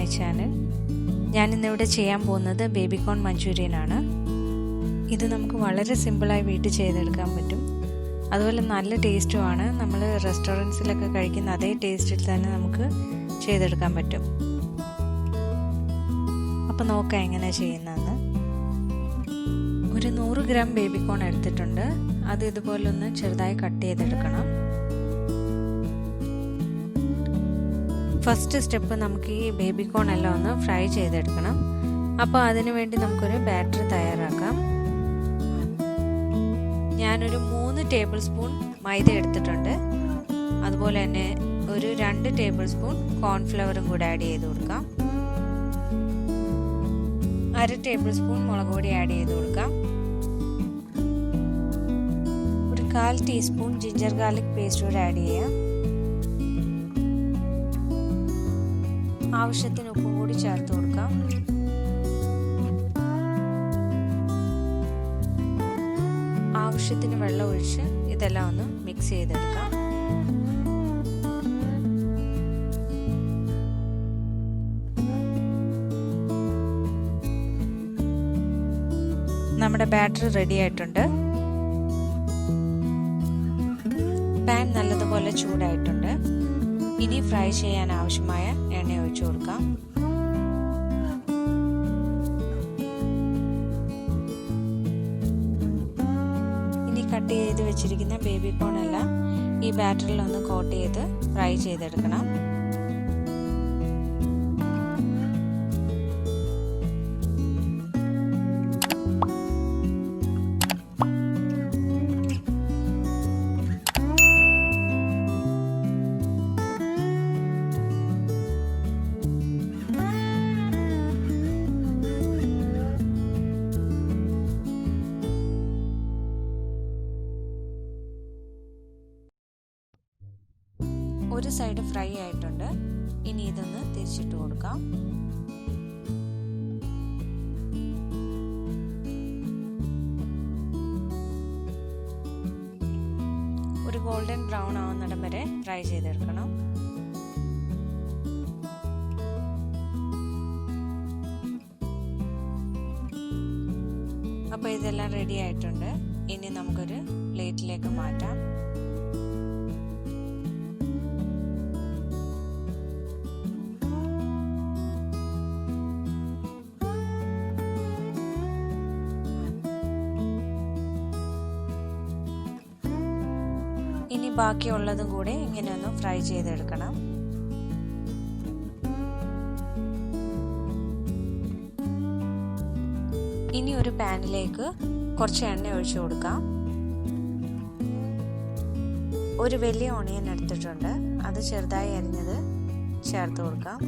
My channel. ഞാനിന്നിവിടെ ചെയ്യാൻ പോകുന്നത് ബേബിക്കോൺ മഞ്ചൂരിയൻ ആണ്. ഇത് നമുക്ക് വളരെ സിമ്പിളായി വീട്ടിൽ ചെയ്തെടുക്കാൻ പറ്റും. അതുപോലെ നല്ല ടേസ്റ്റുമാണ്. നമ്മൾ റെസ്റ്റോറൻറ്റ്സിലൊക്കെ കഴിക്കുന്ന അതേ ടേസ്റ്റിൽ തന്നെ നമുക്ക് ചെയ്തെടുക്കാൻ പറ്റും. അപ്പോൾ നോക്കാം എങ്ങനെ ചെയ്യുന്നതെന്ന്. ഒരു 100 ഗ്രാം ബേബിക്കോൺ എടുത്തിട്ടുണ്ട്. അത് ഇതുപോലെ ഒന്ന് ചെറുതായി കട്ട് ചെയ്തെടുക്കണം. ഫസ്റ്റ് സ്റ്റെപ്പ് നമുക്ക് ഈ ബേബിക്കോൺ എല്ലാം ഒന്ന് ഫ്രൈ ചെയ്തെടുക്കണം. അപ്പോൾ അതിനു വേണ്ടി നമുക്കൊരു ബാറ്റർ തയ്യാറാക്കാം. ഞാനൊരു 3 ടേബിൾ സ്പൂൺ മൈദ എടുത്തിട്ടുണ്ട്. അതുപോലെ തന്നെ ഒരു 2 ടേബിൾ സ്പൂൺ കോൺഫ്ലവറും കൂടെ ആഡ് ചെയ്ത് കൊടുക്കാം. 1/2 ടേബിൾ സ്പൂൺ മുളക് പൊടി ആഡ് ചെയ്ത് കൊടുക്കാം. ഒരു 1/4 ടീസ്പൂൺ ജിഞ്ചർ ഗാർലിക് പേസ്റ്റ് കൂടെ ആഡ് ചെയ്യാം. ആവശ്യത്തിന് ഉപ്പും കൂടി ചേർത്ത് കൊടുക്കാം. ആവശ്യത്തിന് വെള്ളം ഒഴിച്ച് ഇതെല്ലാം ഒന്ന് മിക്സ് ചെയ്തെടുക്കാം. നമ്മുടെ ബാറ്റർ റെഡി ആയിട്ടുണ്ട്. പാൻ നല്ലതുപോലെ ചൂടായിട്ടുണ്ട്. ഇനി ഫ്രൈ ചെയ്യാൻ ആവശ്യമായ എണ്ണ ഒഴിച്ചു കൊടുക്കാം. ഇനി കട്ട് ചെയ്ത് വെച്ചിരിക്കുന്ന ബേബിക്കോൺ എല്ലാം ഈ ബാറ്ററിൽ ഒന്ന് കോട്ട് ചെയ്ത് ഫ്രൈ ചെയ്തെടുക്കണം. ഒരു സൈഡ് ഫ്രൈ ആയിട്ടുണ്ട്. ഇനി ഇതൊന്ന് തിരിച്ചിട്ട് കൊടുക്കാം. ഒരു ഗോൾഡൻ ബ്രൗൺ ആവുന്നിടം വരെ ഫ്രൈ ചെയ്തെടുക്കണം. അപ്പോൾ ഇതെല്ലാം റെഡി ആയിട്ടുണ്ട്. ഇനി നമുക്കൊരു പ്ലേറ്റിലേക്ക് മാറ്റാം. ഇനി ബാക്കിയുള്ളതും കൂടെ ഇങ്ങനെ ഒന്ന് ഫ്രൈ ചെയ്തെടുക്കണം. ഇനി ഒരു പാനിലേക്ക് കുറച്ച് എണ്ണ ഒഴിച്ചു കൊടുക്കാം. ഒരു വലിയ ഓണിയൻ എടുത്തിട്ടുണ്ട്. അത് ചെറുതായി അരിഞ്ഞത് ചേർത്ത് കൊടുക്കാം.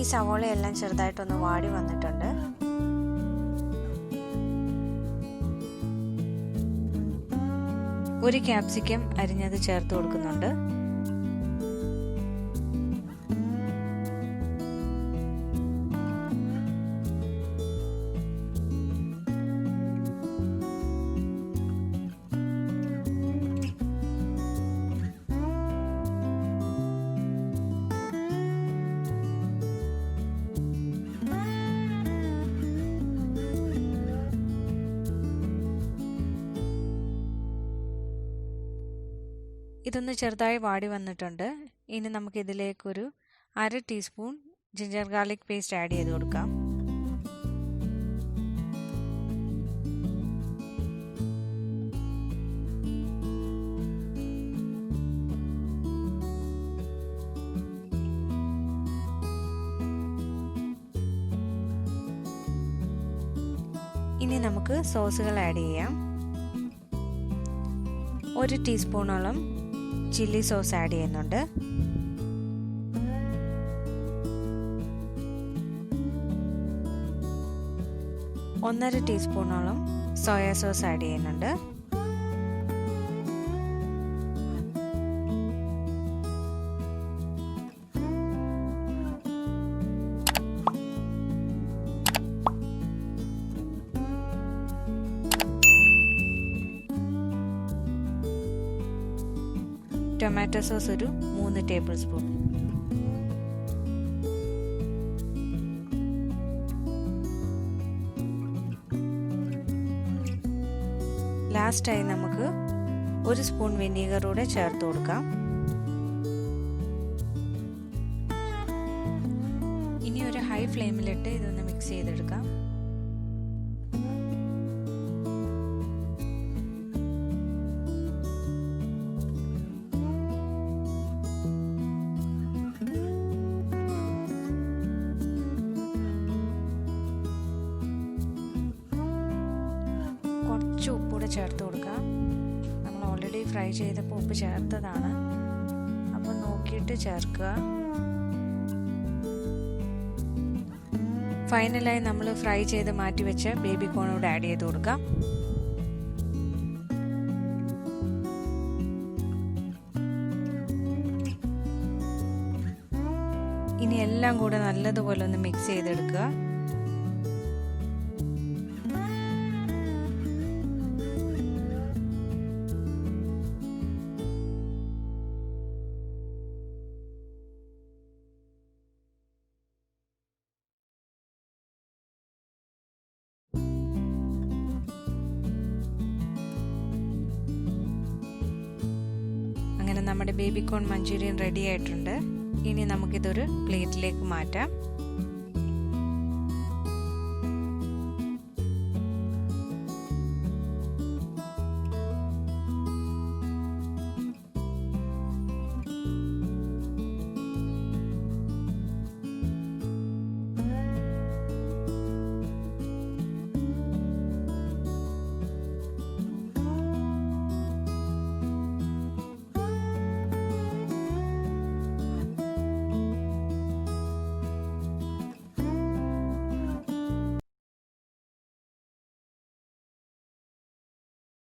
ഈ സവോളയെല്ലാം ചെറുതായിട്ടൊന്ന് വാടി വന്നിട്ടുണ്ട്. ഒരു ക്യാപ്സിക്കം അരിഞ്ഞത് ചേർത്ത് കൊടുക്കുന്നുണ്ട്. ഇതൊന്ന് ചെറുതായി വാടി വന്നിട്ടുണ്ട്. ഇനി നമുക്കിതിലേക്കൊരു 1/2 teaspoon ginger garlic paste add ചെയ്ത് കൊടുക്കാം. ഇനി നമുക്ക് സോസുകൾ ആഡ് ചെയ്യാം. 1 ടീസ്പൂണോളം ചില്ലി സോസ് ആഡ് ചെയ്യുന്നുണ്ട്. 1.5 ടീസ്പൂണോളം സോയാ സോസ് ആഡ് ചെയ്യുന്നുണ്ട്. ടൊമാറ്റോ സോസ് ഒരു 3 ടേബിൾ സ്പൂൺ. ലാസ്റ്റായി നമുക്ക് 1 സ്പൂൺ വിനീഗർ കൂടെ ചേർത്ത് കൊടുക്കാം. ഇനി ഒരു ഹൈ ഫ്ലെയിമിലിട്ട് ഇതൊന്ന് മിക്സ് ചെയ്തെടുക്കാം. കുറച്ച് ഉപ്പൂടെ ചേർത്ത് കൊടുക്കാം. നമ്മൾ ഓൾറെഡി ഫ്രൈ ചെയ്തപ്പോൾ ഉപ്പ് ചേർത്തതാണ്, അപ്പോൾ നോക്കിയിട്ട് ചേർക്കുക. ഫൈനലായി നമ്മൾ ഫ്രൈ ചെയ്ത് മാറ്റി വെച്ച ബേബി കോണൂടെ ആഡ് ചെയ്ത് കൊടുക്കാം. ഇനി എല്ലാം കൂടെ നല്ലതുപോലെ ഒന്ന് മിക്സ് ചെയ്തെടുക്കുക. അങ്ങനെ നമ്മുടെ ബേബി കോൺ മഞ്ചൂരിയൻ റെഡി ആയിട്ടുണ്ട്. ഇനി നമുക്കിതൊരു പ്ലേറ്റിലേക്ക് മാറ്റാം.